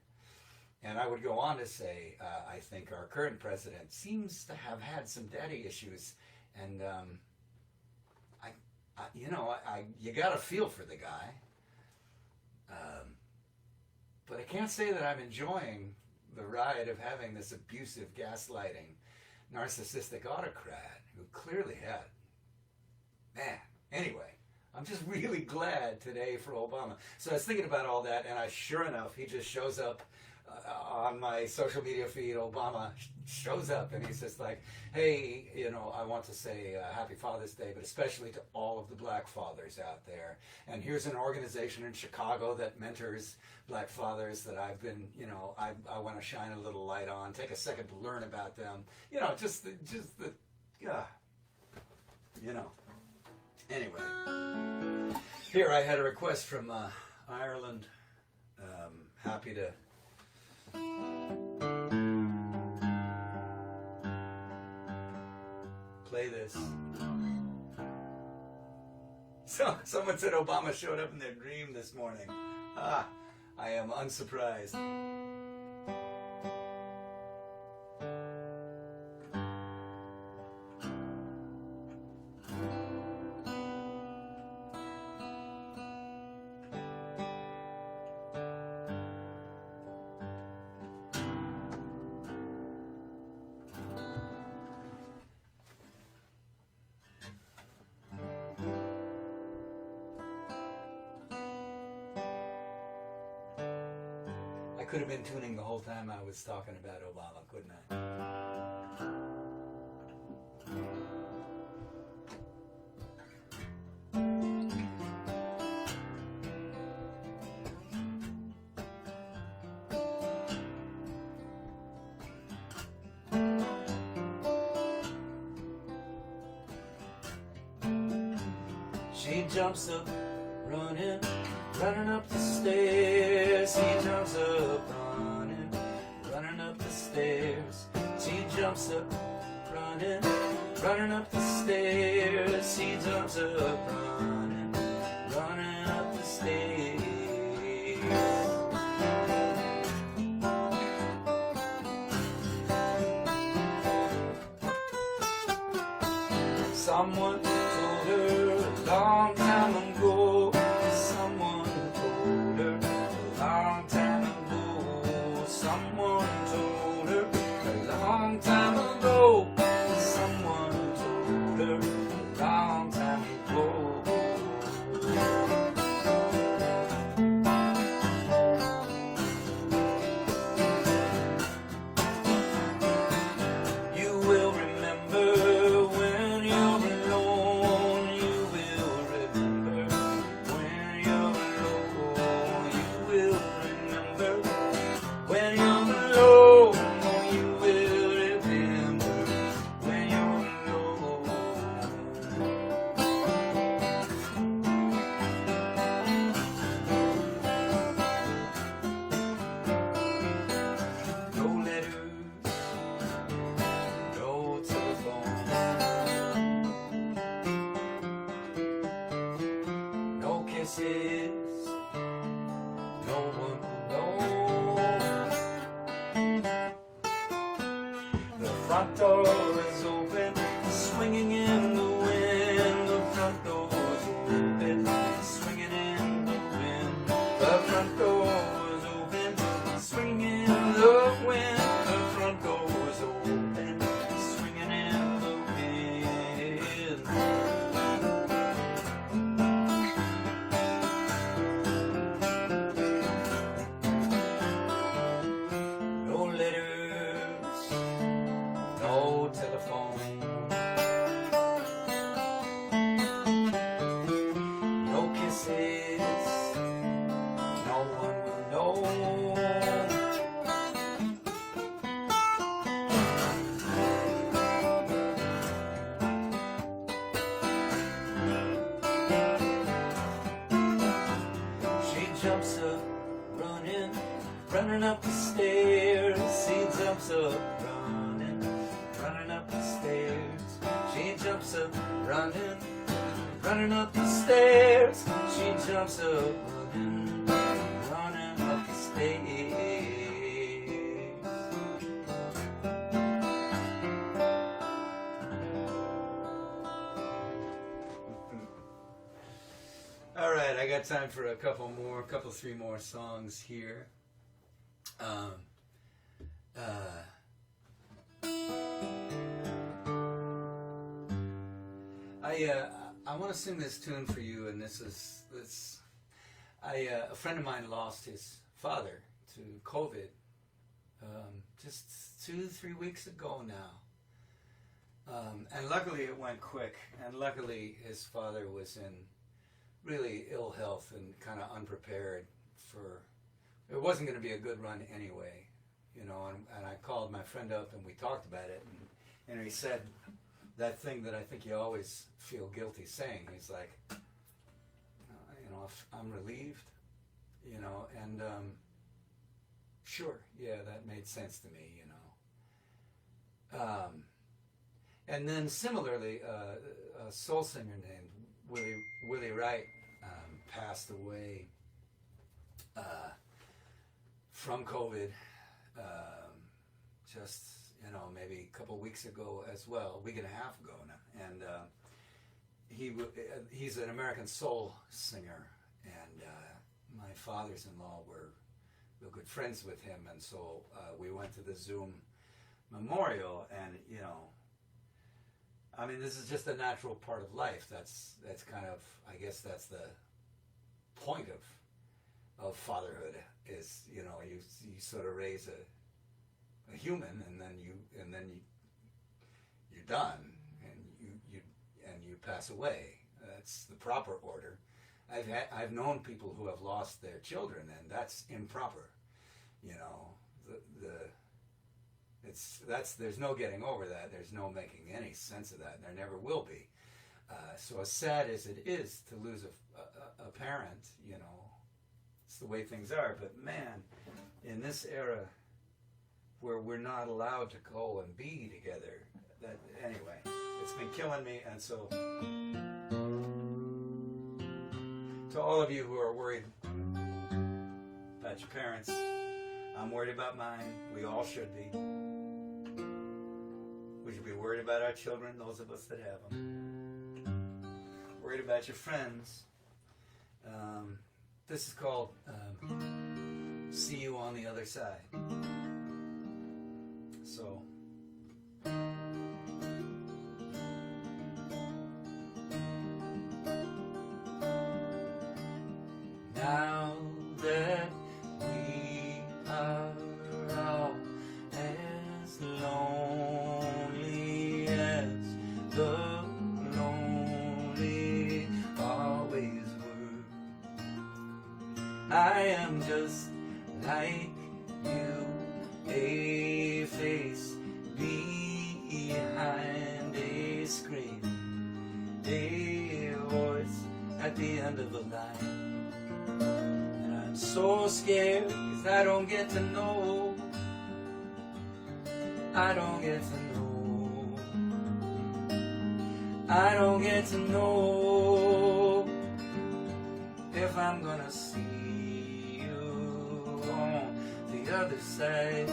And I would go on to say, I think our current president seems to have had some daddy issues, and you got to feel for the guy. But I can't say that I'm enjoying the ride of having this abusive, gaslighting, narcissistic autocrat who clearly had. Man, anyway, I'm just really glad today for Obama. So I was thinking about all that, and sure enough, he just shows up on my social media feed. Obama shows up, and he's just like, hey, I want to say Happy Father's Day, but especially to all of the black fathers out there. And here's an organization in Chicago that mentors black fathers that I've been, I want to shine a little light on. Take a second to learn about them. Anyway, here I had a request from Ireland. Happy to play this. So someone said Obama showed up in their dream this morning. I am unsurprised. I could have been tuning the whole time I was talking about Obama, couldn't I? She jumps up, running up the stairs. He jumps up, running up the stairs. She jumps up, running up the stairs. He jumps up, running up the stairs. Someone told her a long time ago. Someone told her a long time ago. Someone told her a long time ago. Someone told her a long time ago. You will remember when you're alone. You will remember when you're alone. You will remember when you're alone. Oh, you will remember when you're alone. No letters, no telephone, no kisses, no one knows. The front door is open, swinging in the wind. The front door is open, swinging in the wind. The front door is open, swinging in the wind. The front door is open, swinging in the wind. No letters, no telephone. running up the stairs. She jumps up, running up the stairs. She jumps up, running up the stairs. She jumps up, running up the stairs. All right, I got time for a couple, three more songs here. I want to sing this tune for you, and a friend of mine lost his father to COVID just 2-3 weeks ago now. And luckily it went quick, and luckily his father was in really ill health and kind of unprepared for, it wasn't going to be a good run anyway, you know, and I called my friend up and we talked about it, and he said that thing that I think you always feel guilty saying. He's like, you know, I'm relieved, you know, and sure, yeah, that made sense to me, you know. And then similarly, a soul singer named Willie Wright passed away from COVID just, you know, maybe a couple weeks ago as well, a week and a half ago now. And he's an American soul singer, and my fathers-in-law were real good friends with him, and so we went to the Zoom memorial, and, you know, I mean, this is just a natural part of life. That's kind of, I guess that's the point of fatherhood, is, you know, you sort of raise a human, and then you're done, and you pass away. That's the proper order. I've known people who have lost their children, and that's improper. You know, there's no getting over that. There's no making any sense of that, and there never will be. So as sad as it is to lose a parent, you know, it's the way things are. But man, in this era where we're not allowed to go and be together, that anyway, it's been killing me. And so, to all of you who are worried about your parents, I'm worried about mine. We all should be. We should be worried about our children, those of us that have them. Worried about your friends. This is called See You on the Other Side. So, now that we are all as lonely as the lonely always were, I am just like you, a face behind a screen, a voice at the end of a line. And I'm so scared 'cause I don't get to know. I don't get to know. I don't get to know if I'm gonna see you on the other side.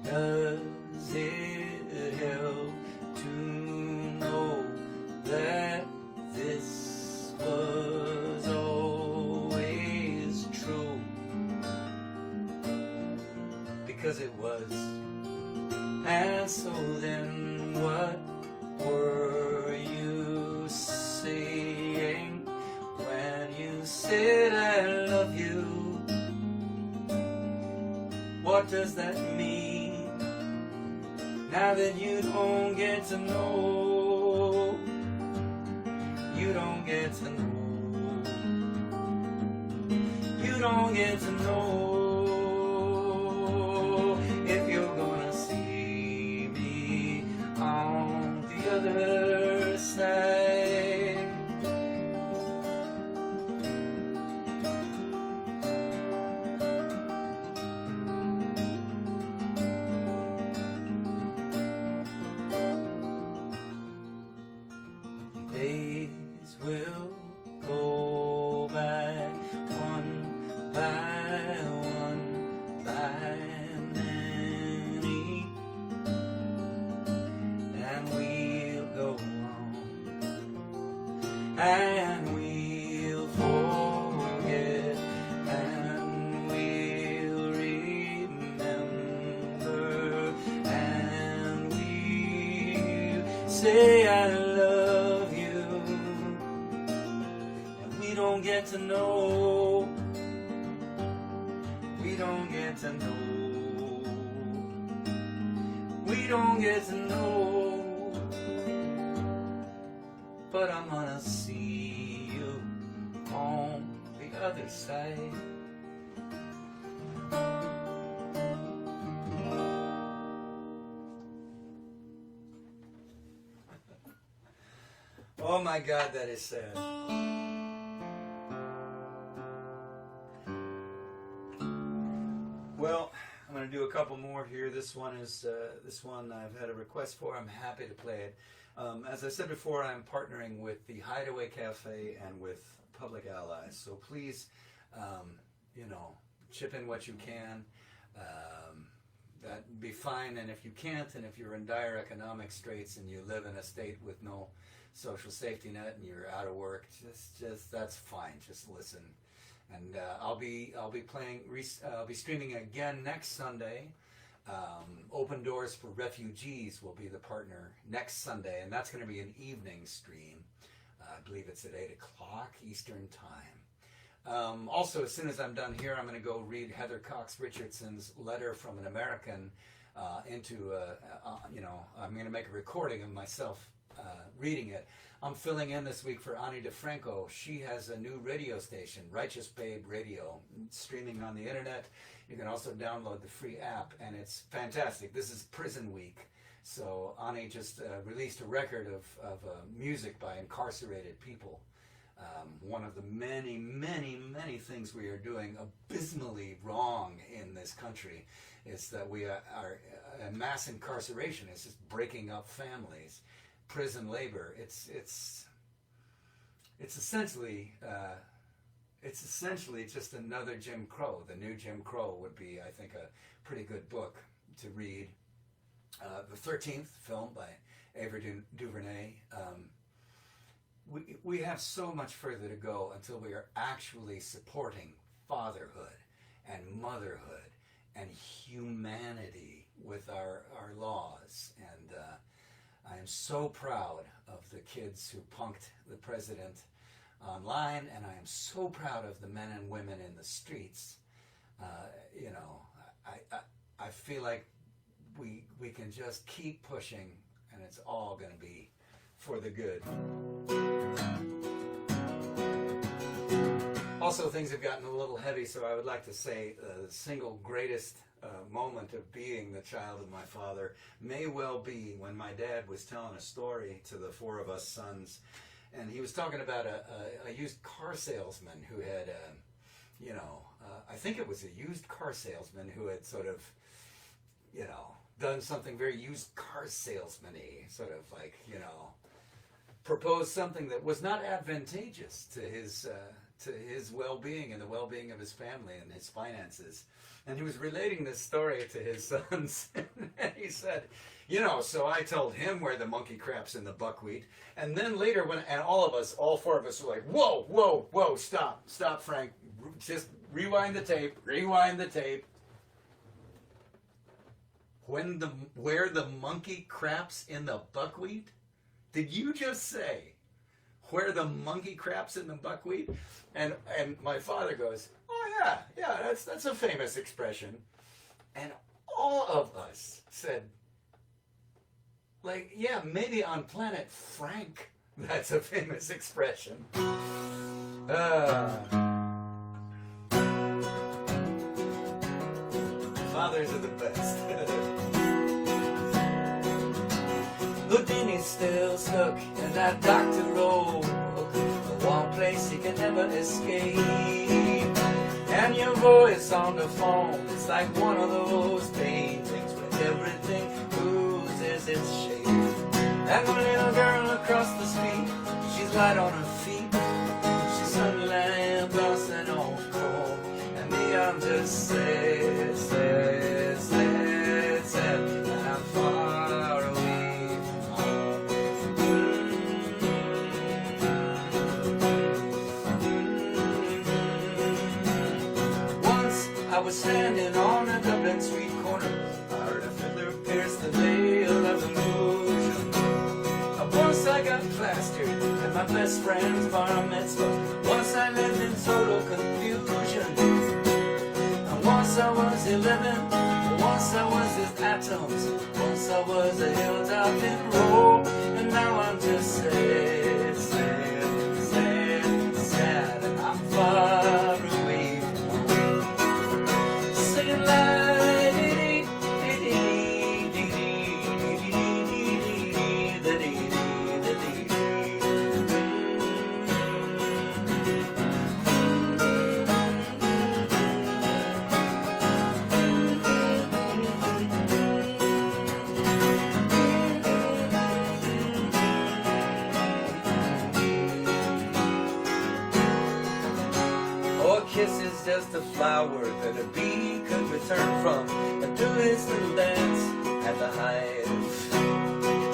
Does it help to know that this was always true? Because it was. And so then what were you saying when you said I love you? What does that mean? Now that you don't get to know, you don't get to know, you don't get to know if you're gonna see me on the other side. and we'll forget, and we'll remember, and we'll say I love you, and we don't get to know, we don't get to know, we don't get to know, but I'm gonna see you on the other side. Oh my God, that is sad. Well, I'm going to do a couple more here. This one I've had a request for. I'm happy to play it. As I said before, I'm partnering with the Hideaway Cafe and with Public Allies. So please, chip in what you can. That'd be fine. And if you can't, and if you're in dire economic straits and you live in a state with no social safety net and you're out of work, just that's fine. Just listen. And I'll be streaming again next Sunday. Open Doors for Refugees will be the partner next Sunday, and that's going to be an evening stream. I believe it's at 8 o'clock Eastern Time. Also, as soon as I'm done here, I'm going to go read Heather Cox Richardson's letter from an American I'm going to make a recording of myself reading it. I'm filling in this week for Ani DeFranco. She has a new radio station, Righteous Babe Radio, streaming on the internet. You can also download the free app, and it's fantastic. This is Prison Week, so Ani just released a record of music by incarcerated people. One of the many, many, many things we are doing abysmally wrong in this country is that we are mass incarceration. It's just breaking up families. Prison labor. It's essentially just another Jim Crow. The new Jim Crow would be, I think, a pretty good book to read. The 13th film by Ava DuVernay. We have so much further to go until we are actually supporting fatherhood and motherhood and humanity with our laws. And I am so proud of the kids who punked the president online, and I am so proud of the men and women in the streets. I feel like we can just keep pushing, and it's all going to be for the good. Also, things have gotten a little heavy, so I would like to say the single greatest moment of being the child of my father may well be when my dad was telling a story to the four of us sons, and he was talking about a used car salesman who had, I think it was a used car salesman who had sort of, done something very used car salesman-y, sort of like, proposed something that was not advantageous to his well-being and the well-being of his family and his finances. And he was relating this story to his sons. And he said, so I told him where the monkey craps in the buckwheat. And then later, and all four of us were like, whoa, stop, Frank. Just rewind the tape. Where the monkey craps in the buckwheat? Did you just say where the monkey craps in the buckwheat? And my father goes, oh yeah, that's a famous expression. And all of us said, like, yeah, maybe on planet Frank, that's a famous expression. Fathers are the best. Houdini's still stuck in that doctor road, the one place he can never escape. And your voice on the phone, it's like one of those paintings where everything loses its shape. And the little girl across the street, she's light on her feet, she's suddenly bouncing off cold. And me, I'm just sad, and I'm far away from home. was standing on a Dublin street corner. I heard a fiddler pierce the veil of illusion. Once I got plastered at my best friend's bar mitzvah. Once I lived in total confusion. And once I was 11. Once I was his atoms. Once I was a hilltop in Rome. And now I'm just sad, sad, sad, sad. And I'm far away from home. Singing like kiss is just a flower that a bee could return from and do his little dance at the hive.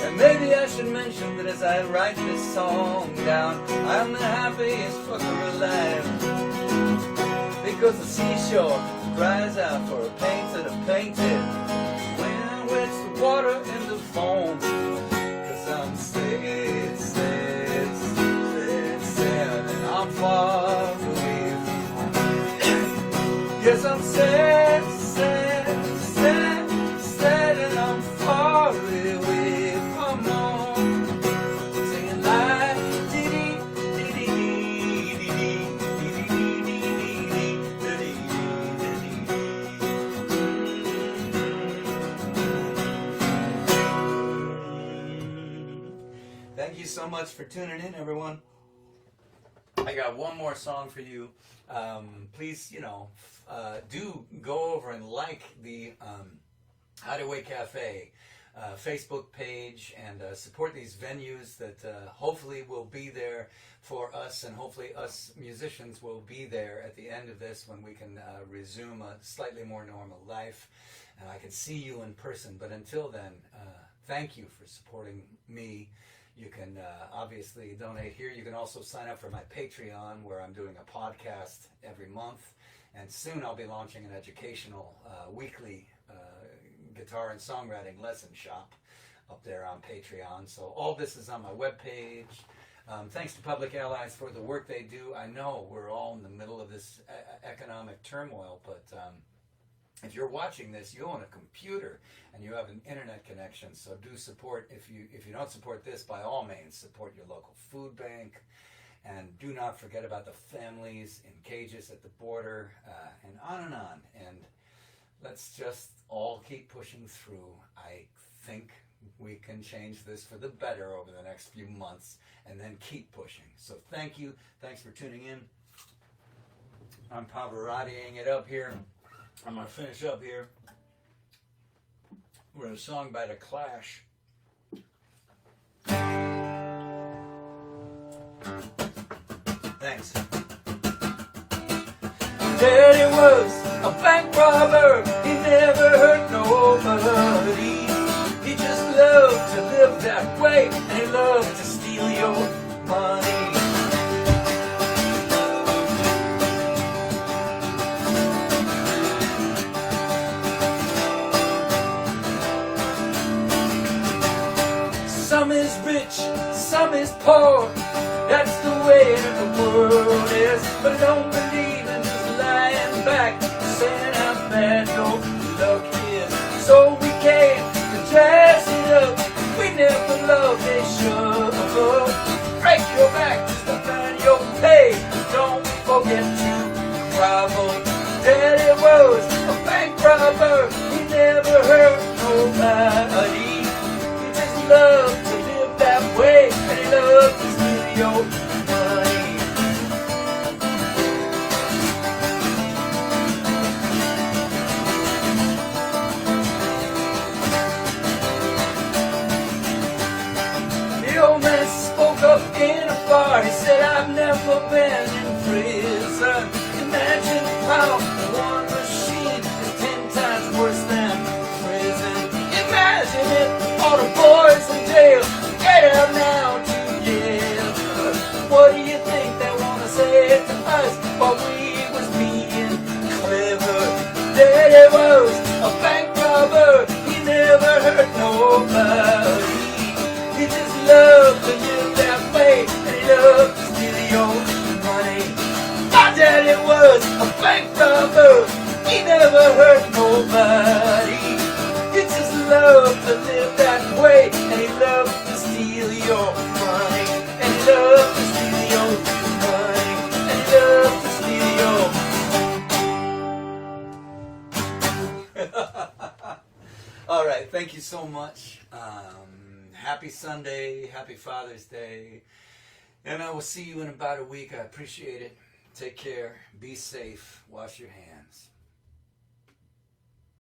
And maybe I should mention that as I write this song down, I'm the happiest fucker alive. Because the seashore cries out for a painted, a painted. When wets the water into foam. Cause I'm sad, sad, sad, sad, and I'm far away. Yes, I'm sad, sad, sad, sad, and I'm far away from home. Singing like dee dee dee dee dee. Thank you so much for tuning in, everyone. I got one more song for you. Please, do go over and like the Hideaway Cafe Facebook page and support these venues that hopefully will be there for us, and hopefully us musicians will be there at the end of this when we can resume a slightly more normal life and I can see you in person. But until then, thank you for supporting me. You can obviously donate here. You can also sign up for my Patreon, where I'm doing a podcast every month. And soon I'll be launching an educational weekly guitar and songwriting lesson shop up there on Patreon. So all this is on my webpage. Thanks to Public Allies for the work they do. I know we're all in the middle of this economic turmoil, but if you're watching this, you own a computer and you have an internet connection, so do support. If you don't support this, by all means, support your local food bank. And do not forget about the families in cages at the border, and on and on. And let's just all keep pushing through. I think we can change this for the better over the next few months, and then keep pushing. So thank you. Thanks for tuning in. I'm Pavarottiing it up here. I'm going to finish up here with a song by The Clash. Thanks. Daddy was a bank robber. He never hurt nobody. He just loved to live that way, and he loved to steal your money. Some is rich, some is poor. That's the way that the world is. But don't believe in just lying back, saying how bad your luck is. So we came to dress it up. We never loved a shovel. Break your back just to find your pay. Don't forget to grovel. Daddy was a bank robber. He never hurt nobody. He just loved to live that way, and he loved to steal your money. The old man spoke up in a bar. He said, I've never been in prison. Imagine how one machine is 10 times worse than prison. Imagine it, all the boys in jail. Get out now together. What do you think they want to say to us while we was being clever? was a bank robber. He never hurt nobody. He just loved to live that way, and he loved to steal your money, and he loved to steal your money, and he loved to steal your. All right, thank you so much. Happy Sunday, happy Father's Day, and I will see you in about a week. I appreciate it. Take care, be safe, wash your hands.